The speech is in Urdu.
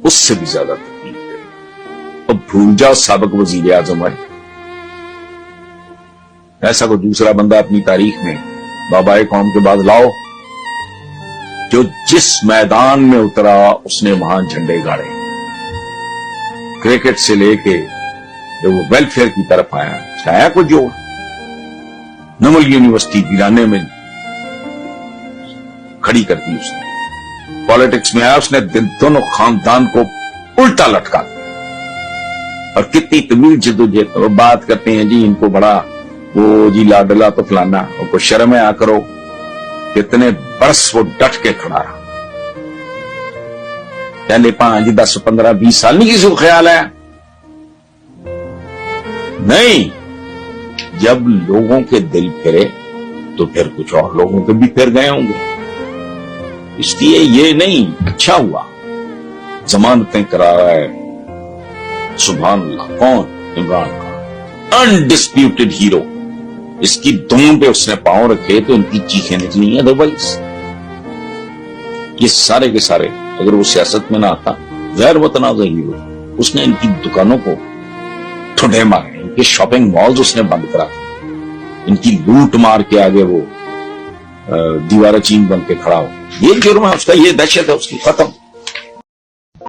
اس سے بھی زیادہ تکلیف دے. اب بھول جاؤ سابق وزیر اعظم ہے، ایسا کوئی دوسرا بندہ اپنی تاریخ میں بابا قوم کے بعد لاؤ جو جس میدان میں اترا اس نے وہاں جھنڈے گاڑے، کرکٹ سے لے کے جو وہ ویلفیئر کی طرف آیا کوئی جوڑ. نمل یونیورسٹی ویرانے میں کھڑی کر دی اس نے. پالیٹکس میں آیا اس نے دونوں خاندان کو الٹا لٹکا دیا. اور کتنی طویل جدوجہد. بات کرتے ہیں جی ان کو بڑا وہ جی لاڈلا تو فلانا، ان کو شرم آ کرو. کتنے برس وہ ڈٹ کے کھڑا رہا. پہلے 5 10 15 20 سال نہیں کسی کو خیال آیا. نہیں، جب لوگوں کے دل پھرے تو پھر کچھ اور لوگوں کے بھی پھر گئے ہوں گے. اس لیے یہ نہیں اچھا ہوا ضمانتیں کرا رہا ہے. سبحان اللہ. کون؟ عمران خان، انڈسپیوٹڈ ہیرو. اس کی دم پہ اس نے پاؤں رکھے تو ان کی چیخیں نکلی. ادروائز یہ سارے کے سارے اگر وہ سیاست میں نہ آتا غیر متنازع ہیرو. اس نے ان کی دکانوں کو ٹھڈے مارے، ان کے شاپنگ مالز اس نے بند کرا، ان کی لوٹ مار کے آگے وہ دیوارہ چین بن کے کھڑا ہو. یہ جرم ہے اس کا، یہ دہشت ہے اس کی. ختم.